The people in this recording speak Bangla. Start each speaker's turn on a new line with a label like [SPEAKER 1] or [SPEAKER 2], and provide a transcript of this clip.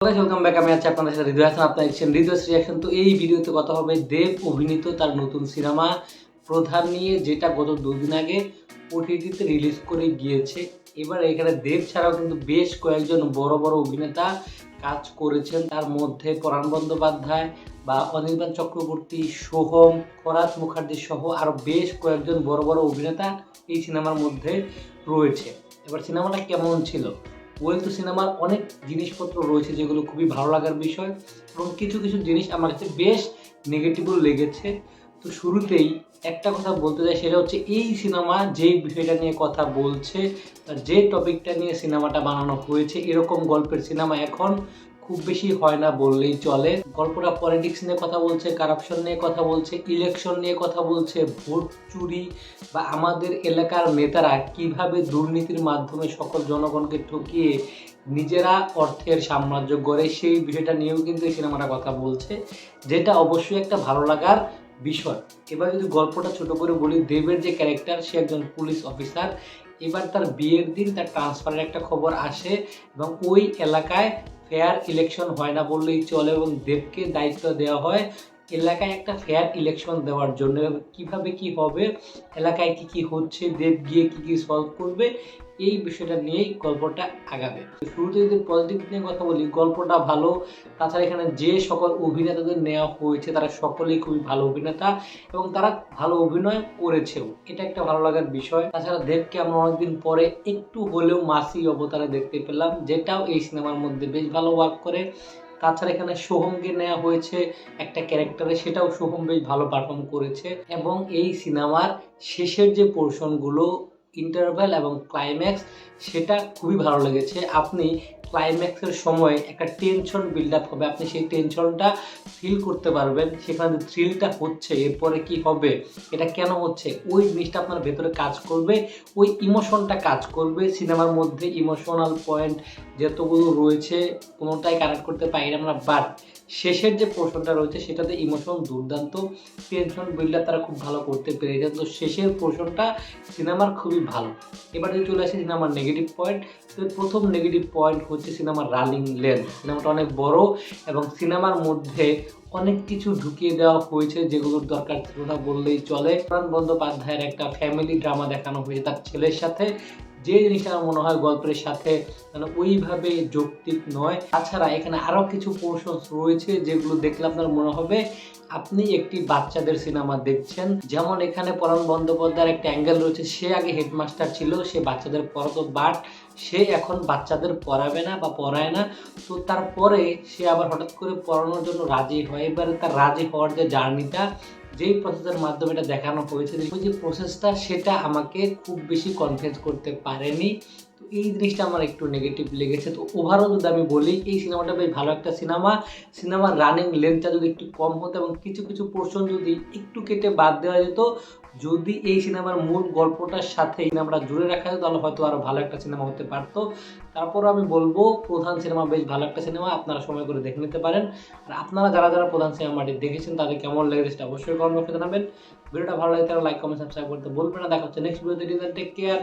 [SPEAKER 1] Welcome back. আমি আছি আপনাদের সাথে হৃদয় হাসান। আপনারা দেখছেন হৃদয়স রিয়াকশন। তো এই ভিডিওতে কথা হবে দেব অভিনীত তার নতুন সিনেমা প্রধান নিয়ে, যেটা গত দুদিন আগে ওটিটিতে রিলিজ করে গিয়েছে। এবার এখানে দেব ছাড়াও কিন্তু বেশ কয়েকজন বড় বড় অভিনেতা কাজ করেছেন। তার মধ্যে পরাণ বন্দ্যোপাধ্যায় বা অনির্বাণ চক্রবর্তী, সোহম, ফরহাদ মুখার্জি সহ আরও বেশ কয়েকজন বড় বড় অভিনেতা এই সিনেমার মধ্যে রয়েছে। এবার সিনেমাটা কেমন ছিল? তো সিনেমার অনেক জিনিসপত্র রয়েছে যেগুলো খুবই ভালো লাগার বিষয়, এবং কিছু কিছু জিনিস আমার কাছে বেশ নেগেটিভও লেগেছে। তো শুরুতেই একটা কথা বলতে চাই, সেটা হচ্ছে এই সিনেমা যেই বিষয়টা নিয়ে কথা বলছে, যে টপিকটা নিয়ে সিনেমাটা বানানো হয়েছে, এরকম গল্পের সিনেমা এখন খুব বেশি হয় না বললেই চলে। গল্পটা পলিটিক্স নিয়ে কথা বলছে, কারাপশন নিয়ে কথা বলছে, ইলেকশন নিয়ে কথা বলছে, ভোট চুরি বা আমাদের এলাকার নেতারা কিভাবে দুর্নীতির মাধ্যমে সকল জনগণকে ঠকিয়ে নিজেরা অর্থের সাম্রাজ্য গড়ে, সেই বিষয়টা নিয়েও কিন্তু এই সিনেমাটা কথা বলছে, যেটা অবশ্যই একটা ভালো লাগার বিষয়। এবার যদি গল্পটা ছোট করে বলি, দেবের যে ক্যারেক্টার, সে একজন পুলিশ অফিসার। এবার তার বিয়ের দিন তার ট্রান্সফারের একটা খবর আসে, এবং ওই এলাকায় ফেয়ার ইলেকশন হয় না বললেই চলে, এবং দেবকে দায়িত্ব দেওয়া হয় এলাকায় একটা ফেয়ার ইলেকশন দেওয়ার জন্য। কিভাবে কি হবে, এলাকায় কি কি হচ্ছে, দেব গিয়ে কি কি সলভ করবে, এই বিষয়টা নিয়েই গল্পটা আগাবে। শুরুতে যদি পজিটিভ নিয়ে কথা বলি, গল্পটা ভালো। তাছাড়া এখানে যে সকল অভিনেতাদের নেওয়া হয়েছে তারা সকলেই খুবই ভালো অভিনেতা, এবং তারা ভালো অভিনয় করেছেও, এটা একটা ভালো লাগার বিষয়। তাছাড়া দেবকে আমরা অনেকদিন পরে একটু হলেও মাসি অবতারে দেখতে পেলাম, যেটাও এই সিনেমার মধ্যে বেশ ভালো ওয়ার্ক করে। তাছাড়া এখানে সোহমকে নেওয়া হয়েছে একটা ক্যারেক্টারে, সেটাও সোহম বেশ ভালো পারফর্ম করেছে। এবং এই সিনেমার শেষের যে পোর্শনগুলো, ইন্টারভ্যাল এবং ক্লাইম্যাক্স, সেটা খুবই ভালো লেগেছে। আপনি ক্লাইম্যাক্সের সময় একটা টেনশন বিল্ড আপ হবে, আপনি সেই টেনশনটা ফিল করতে পারবেন। সেখানে যে থ্রিলটা হচ্ছে, এরপরে কি হবে, এটা কেন হচ্ছে, ওই জিনিসটা আপনার ভেতরে কাজ করবে, ওই ইমোশনটা কাজ করবে। সিনেমার মধ্যে ইমোশনাল পয়েন্ট যতগুলো রয়েছে কোনোটাই কানেক্ট করতে পারি না আমরা, বাট শেষের যে পোর্শনটা রয়েছে সেটাতে ইমোশন দুর্দান্ত, টেনশন বিল্ডার তারা খুব ভালো করতে পেরেছে। তো শেষের পোর্শনটা সিনেমার খুবই ভালো। এবার যদি চলে আসে সিনেমার নেগেটিভ পয়েন্ট, তো প্রথম নেগেটিভ পয়েন্ট হচ্ছে সিনেমার রানিং লেন্থ। সিনেমাটা অনেক বড়, এবং সিনেমার মধ্যে অনেক কিছু ঢুকিয়ে দেওয়া হয়েছে যেগুলোর দরকার ছিল না বললেই চলে। পরাণ বন্দ্যোপাধ্যায়ের একটা ফ্যামিলি ড্রামা দেখানো হয়েছে তার ছেলের সাথে, যে জিনিসটা আমার মনে হয় গল্পের সাথে মানে ওইভাবে যৌক্তিক নয়। তাছাড়া এখানে আরও কিছু পোর্শন রয়েছে যেগুলো দেখলে আপনার মনে হবে আপনি একটি বাচ্চাদের সিনেমা দেখছেন। যেমন এখানে পরাণ বন্দ্যোপাধ্যায়ের একটা অ্যাঙ্গেল রয়েছে, সে আগে হেডমাস্টার ছিল, সে বাচ্চাদের পড়াতো, বাট সে এখন বাচ্চাদের পড়াবে না বা পড়ায় না। তো তারপরে সে আবার হঠাৎ করে পড়ানোর জন্য রাজি হয়। এবারে তার রাজি হওয়ার যে জার্নিটা, যেই প্রসেসের মাধ্যমে এটা দেখানো হয়েছে, ওই যে প্রসেসটা, সেটা আমাকে খুব বেশি কনভিন্স করতে পারেনি। তো এই জিনিসটা আমার একটু নেগেটিভ লেগেছে। তো ওভারঅল যদি আমি বলি, এই সিনেমাটা বেশ ভালো একটা সিনেমা। সিনেমার রানিং লেন্থটা যদি একটু কম হতো এবং কিছু কিছু পোর্শন যদি একটু কেটে বাদ দেওয়া যেত, যদি এই সিনেমার মূল গল্পটার সাথে সিনেমাটা জুড়ে রাখা যেত, তাহলে হয়তো আরও ভালো একটা সিনেমা হতে পারতো। তারপর আমি বলবো প্রধান সিনেমা বেশ ভালো একটা সিনেমা, আপনারা সময় করে দেখে নিতে পারেন। আর আপনারা যারা যারা প্রধান সিনেমাটি দেখেছেন তাদের কেমন লেগেছে সেটা অবশ্যই কমেন্ট বক্সে জানাবেন। ভিডিওটা ভালো লাগে তাহলে লাইক, কমেন্ট, সাবস্ক্রাইব করতে বলবেন না। দেখা হচ্ছে নেক্সট ভিডিওতে। Take care.